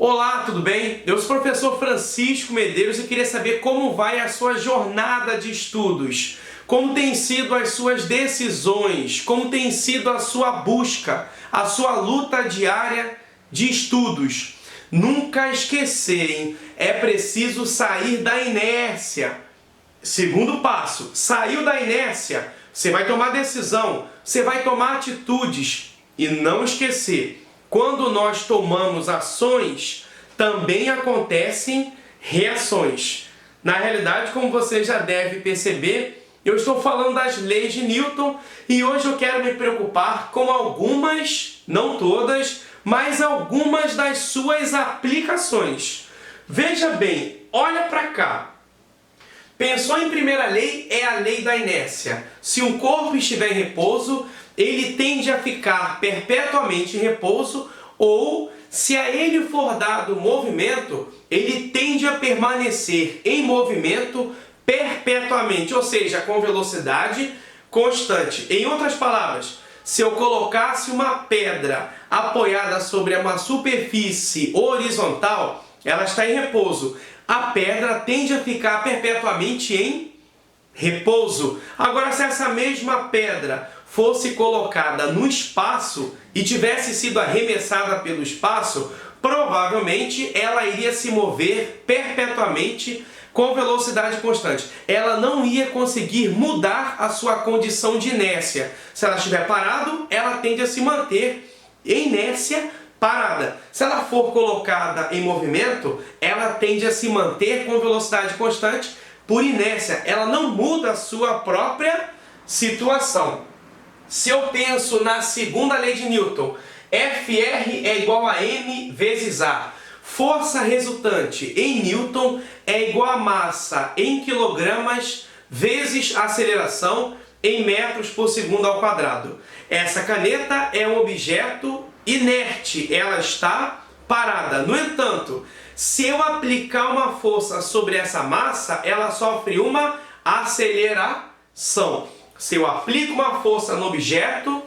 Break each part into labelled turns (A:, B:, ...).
A: Olá, tudo bem? Eu sou o professor Francisco Medeiros e queria saber como vai a sua jornada de estudos, como tem sido as suas decisões, como tem sido a sua busca, a sua luta diária de estudos. Nunca esquecer, hein? É preciso sair da inércia. Segundo passo, saiu da inércia, você vai tomar decisão, você vai tomar atitudes e não esquecer. Quando nós tomamos ações, também acontecem reações. Na realidade, como você já deve perceber, eu estou falando das leis de Newton e hoje eu quero me preocupar com algumas, não todas, mas algumas das suas aplicações. Veja bem, olha para cá. Pensou em primeira lei, é a lei da inércia. Se um corpo estiver em repouso, ele tende a ficar perpetuamente em repouso, ou se a ele for dado movimento, ele tende a permanecer em movimento perpetuamente, ou seja, com velocidade constante. Em outras palavras, se eu colocasse uma pedra apoiada sobre uma superfície horizontal, ela está em repouso. A pedra tende a ficar perpetuamente em repouso. Agora, se essa mesma pedra fosse colocada no espaço e tivesse sido arremessada pelo espaço, provavelmente ela iria se mover perpetuamente com velocidade constante. Ela não ia conseguir mudar a sua condição de inércia. Se ela estiver parada, ela tende a se manter em inércia parada. Se ela for colocada em movimento, ela tende a se manter com velocidade constante por inércia. Ela não muda a sua própria situação. Se eu penso na segunda lei de Newton, Fr é igual a m vezes A. Força resultante em Newton é igual a massa em quilogramas vezes aceleração em metros por segundo ao quadrado. Essa caneta é um objeto inerte, ela está parada. No entanto, se eu aplicar uma força sobre essa massa, ela sofre uma aceleração. Se eu aplico uma força no objeto,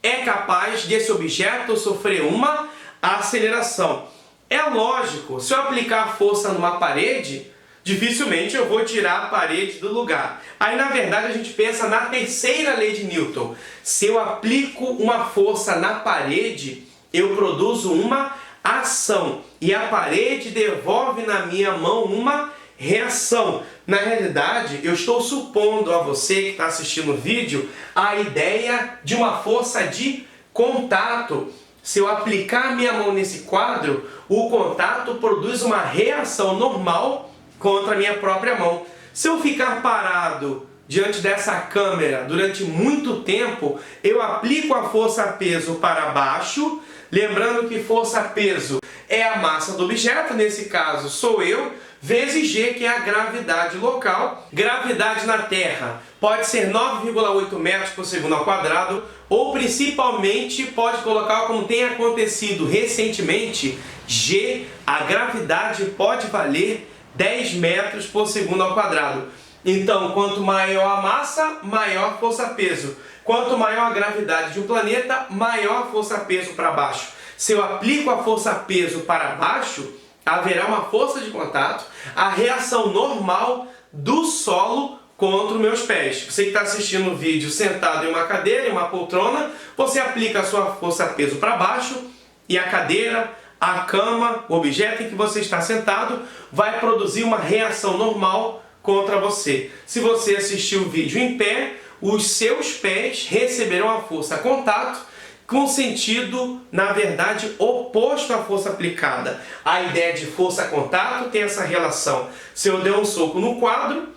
A: é capaz desse objeto sofrer uma aceleração. É lógico, se eu aplicar força numa parede, dificilmente eu vou tirar a parede do lugar. Aí, na verdade, a gente pensa na terceira lei de Newton. Se eu aplico uma força na parede, eu produzo uma ação. E a parede devolve na minha mão uma reação. Na realidade, eu estou supondo a você que está assistindo o vídeo a ideia de uma força de contato. Se eu aplicar a minha mão nesse quadro, o contato produz uma reação normal contra a minha própria mão. Se eu ficar parado diante dessa câmera durante muito tempo, eu aplico a força-peso para baixo, lembrando que força-peso é a massa do objeto, nesse caso sou eu, vezes G, que é a gravidade local. Gravidade na Terra pode ser 9,8 metros por segundo ao quadrado, ou principalmente pode colocar como tem acontecido recentemente, G, a gravidade pode valer 10 metros por segundo ao quadrado. Então, quanto maior a massa, maior força-peso. Quanto maior a gravidade de um planeta, maior força-peso para baixo. Se eu aplico a força-peso para baixo, haverá uma força de contato, a reação normal do solo contra os meus pés. Você que está assistindo o vídeo sentado em uma cadeira, em uma poltrona, você aplica a sua força-peso para baixo e a cadeira, a cama, o objeto em que você está sentado, vai produzir uma reação normal contra você. Se você assistir o vídeo em pé, os seus pés receberão a força contato com sentido, na verdade, oposto à força aplicada. A ideia de força-contato tem essa relação. Se eu der um soco no quadro,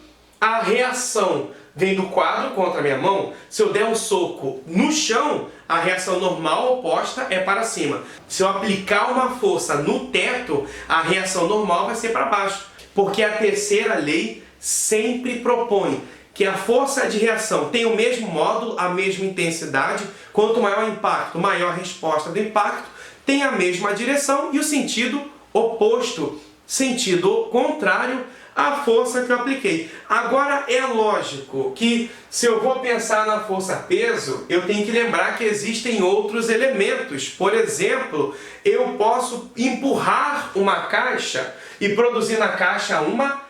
A: a reação vem do quadro contra a minha mão. Se eu der um soco no chão, a reação normal oposta é para cima. Se eu aplicar uma força no teto, a reação normal vai ser para baixo. Porque a terceira lei sempre propõe que a força de reação tem o mesmo módulo, a mesma intensidade. Quanto maior o impacto, maior a resposta do impacto, tem a mesma direção e o sentido oposto, sentido contrário à força que eu apliquei. Agora, é lógico que se eu vou pensar na força-peso, eu tenho que lembrar que existem outros elementos. Por exemplo, eu posso empurrar empurrar uma caixa e produzir na caixa uma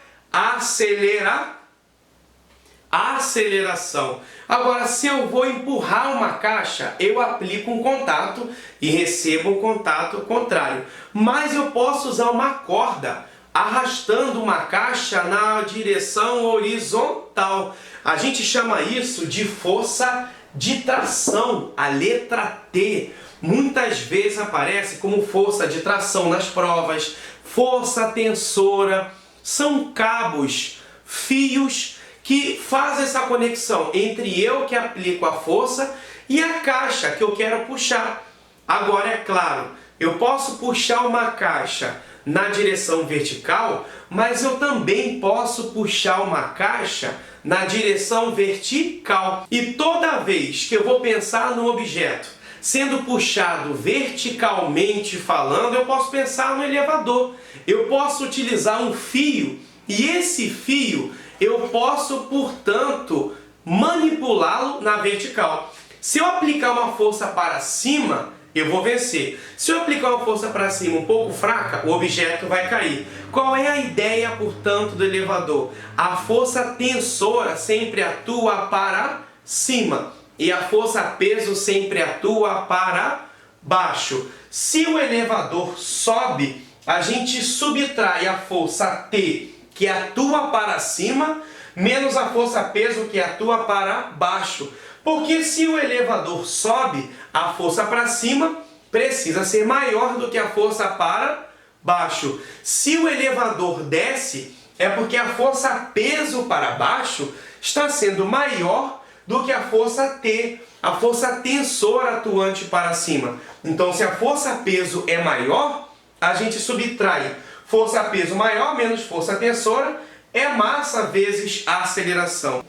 A: aceleração. Agora, se eu vou empurrar uma caixa, eu aplico um contato e recebo um contato contrário. Mas eu posso usar uma corda arrastando uma caixa na direção horizontal. A gente chama isso de força de tração, a letra T. Muitas vezes aparece como força de tração nas provas, força tensora. São cabos, fios que fazem essa conexão entre eu que aplico a força e a caixa que eu quero puxar. Agora, é claro, eu posso puxar uma caixa na direção vertical, mas eu também posso puxar uma caixa na direção vertical. E toda vez que eu vou pensar no objeto sendo puxado verticalmente falando, eu posso pensar no elevador. Eu posso utilizar um fio e esse fio eu posso, portanto, manipulá-lo na vertical. Se eu aplicar uma força para cima, eu vou vencer. Se eu aplicar uma força para cima um pouco fraca, o objeto vai cair. Qual é a ideia, portanto, do elevador? A força tensora sempre atua para cima e a força peso sempre atua para baixo. Se o elevador sobe, a gente subtrai a força T, que atua para cima, menos a força peso, que atua para baixo. Porque se o elevador sobe, a força para cima precisa ser maior do que a força para baixo. Se o elevador desce, é porque a força peso para baixo está sendo maior do que a força T, a força tensora atuante para cima. Então, se a força peso é maior, a gente subtrai força peso maior menos força tensora, é massa vezes a aceleração.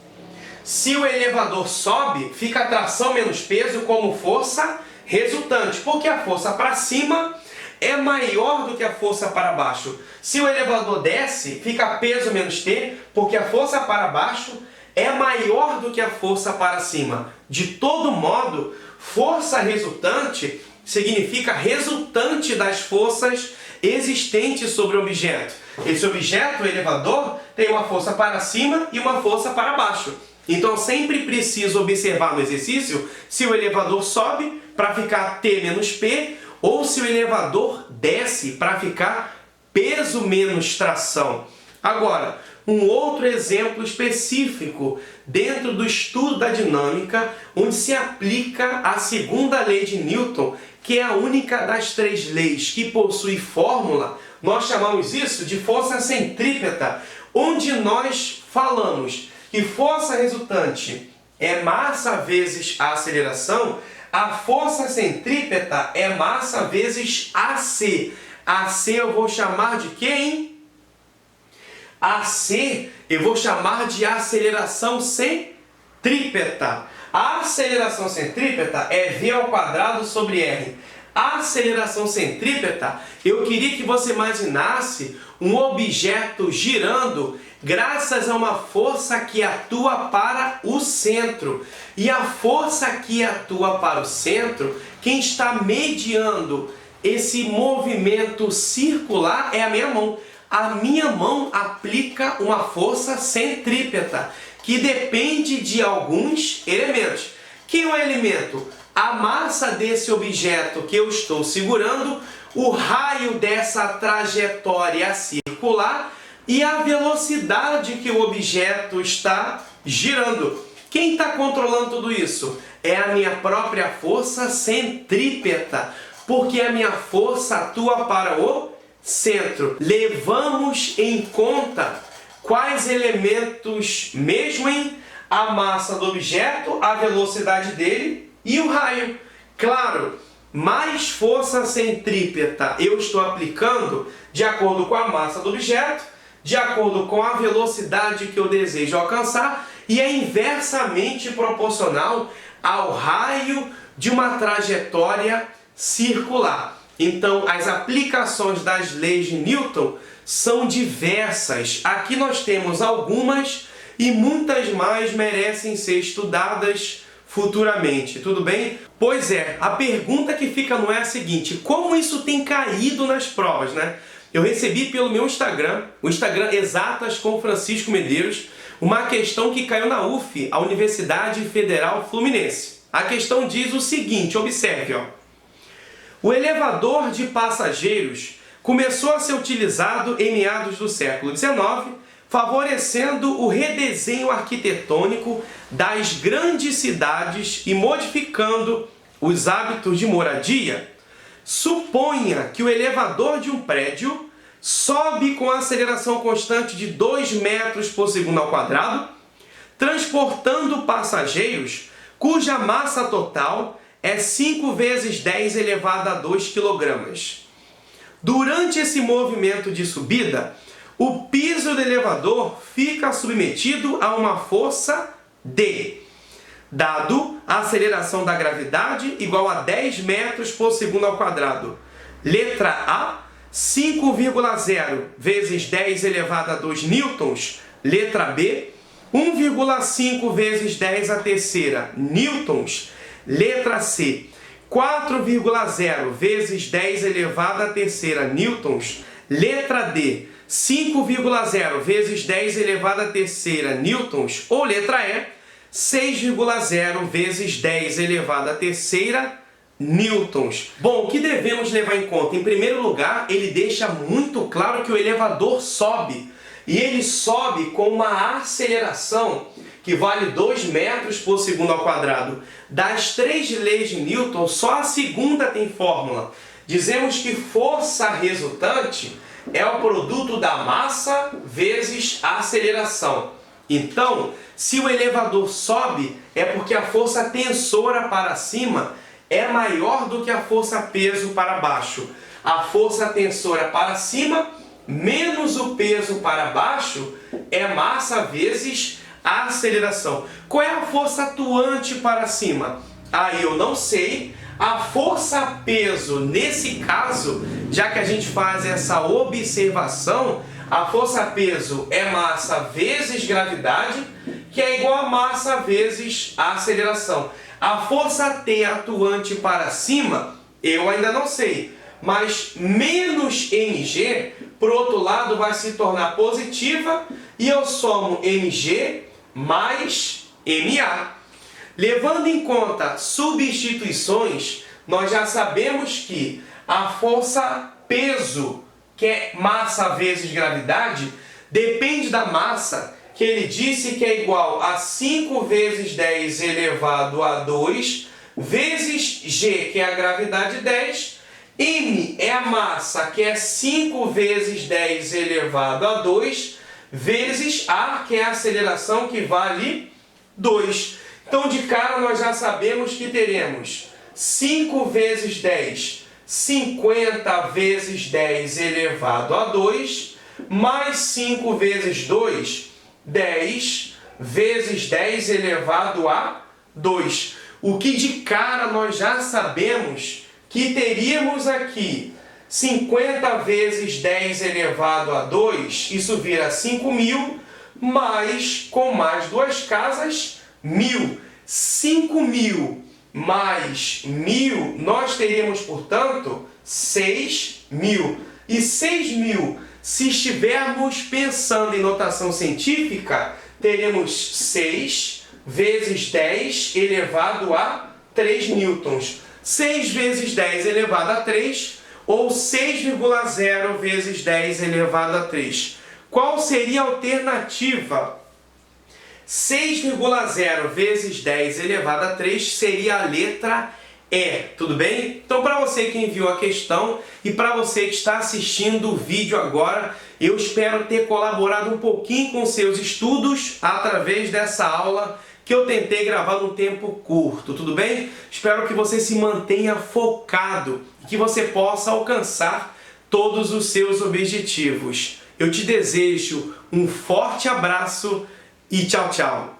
A: Se o elevador sobe, fica tração menos peso como força resultante, porque a força para cima é maior do que a força para baixo. Se o elevador desce, fica peso menos T, porque a força para baixo é maior do que a força para cima. De todo modo, força resultante significa resultante das forças existentes sobre o objeto. Esse objeto, o elevador, tem uma força para cima e uma força para baixo. Então, eu sempre preciso observar no exercício se o elevador sobe para ficar T menos P ou se o elevador desce para ficar peso menos tração. Agora, um outro exemplo específico dentro do estudo da dinâmica, onde se aplica a segunda lei de Newton, que é a única das três leis que possui fórmula. Nós chamamos isso de força centrípeta, onde nós falamos que força resultante é massa vezes a aceleração, a força centrípeta é massa vezes AC. AC eu vou chamar de quem? AC eu vou chamar de aceleração centrípeta. A aceleração centrípeta é V ao quadrado sobre R. A aceleração centrípeta, eu queria que você imaginasse um objeto girando graças a uma força que atua para o centro. E a força que atua para o centro, quem está mediando esse movimento circular é a minha mão. A minha mão aplica uma força centrípeta, que depende de alguns elementos. Que é o elemento? A massa desse objeto que eu estou segurando, o raio dessa trajetória circular e a velocidade que o objeto está girando. Quem está controlando tudo isso? É a minha própria força centrípeta, porque a minha força atua para o centro. Levamos em conta quais elementos mesmo em a massa do objeto, a velocidade dele e o raio. Claro, mais força centrípeta eu estou aplicando de acordo com a massa do objeto, de acordo com a velocidade que eu desejo alcançar, e é inversamente proporcional ao raio de uma trajetória circular. Então, as aplicações das leis de Newton são diversas. Aqui nós temos algumas e muitas mais merecem ser estudadas futuramente, tudo bem? Pois é, a pergunta que fica não é a seguinte: como isso tem caído nas provas, né? eu recebi pelo meu Instagram, o Instagram Exatas com Francisco Medeiros, uma questão que caiu na UF, a Universidade Federal Fluminense. A questão diz o seguinte, observe, ó. O elevador de passageiros começou a ser utilizado em meados do século XIX, favorecendo o redesenho arquitetônico das grandes cidades e modificando os hábitos de moradia. Suponha que o elevador de um prédio sobe com aceleração constante de 2 metros por segundo ao quadrado, transportando passageiros cuja massa total é 5 vezes 10 elevado a 2 kg. Durante esse movimento de subida, o piso do elevador fica submetido a uma força D, dado a aceleração da gravidade igual a 10 metros por segundo ao quadrado. Letra A, 5,0 vezes 10 elevado a 2 newtons. Letra B, 1,5 vezes 10 a terceira newtons. Letra C, 4,0 vezes 10 elevado a terceira newtons. Letra D, 5,0 vezes 10 elevado a terceira newtons. Ou letra E, 6,0 vezes 10 elevado a terceira newtons. Bom, o que devemos levar em conta? Em primeiro lugar, ele deixa muito claro que o elevador sobe. E ele sobe com uma aceleração que vale 2 metros por segundo ao quadrado. Das 3 leis de Newton, só a segunda tem fórmula. Dizemos que força resultante é o produto da massa vezes a aceleração. Então, se o elevador sobe, é porque a força tensora para cima é maior do que a força peso para baixo. A força tensora para cima menos o peso para baixo é massa vezes a aceleração. Qual é a força atuante para cima? Aí eu não sei. A força peso, nesse caso, já que a gente faz essa observação, a força peso é massa vezes gravidade, que é igual a massa vezes a aceleração. A força T atuante para cima, eu ainda não sei, mas menos mg, por outro lado, vai se tornar positiva e eu somo mg mais ma. Levando em conta substituições, nós já sabemos que a força peso, que é massa vezes gravidade, depende da massa, que ele disse que é igual a 5 vezes 10 elevado a 2, vezes g, que é a gravidade 10, m é a massa, que é 5 vezes 10 elevado a 2, vezes a, que é a aceleração, que vale 2. Então, de cara, nós já sabemos que teremos 5 vezes 10, 50 vezes 10 elevado a 2, mais 5 vezes 2, 10 vezes 10 elevado a 2. O que de cara nós já sabemos que teríamos aqui 50 vezes 10 elevado a 2, isso vira 5.000, mais, com mais duas casas, 1.000. 5.000 mais 1.000, nós teríamos, portanto, 6.000. E 6.000, se estivermos pensando em notação científica, teremos 6 vezes 10 elevado a 3 newtons. 6 vezes 10 elevado a 3, ou 6,0 vezes 10 elevado a 3. Qual seria a alternativa? 6,0 vezes 10 elevado a 3 seria a letra E, tudo bem? Então, para você que enviou a questão e para você que está assistindo o vídeo agora, eu espero ter colaborado um pouquinho com seus estudos através dessa aula que eu tentei gravar num tempo curto, tudo bem? Espero que você se mantenha focado e que você possa alcançar todos os seus objetivos. Eu te desejo um forte abraço e tchau, tchau!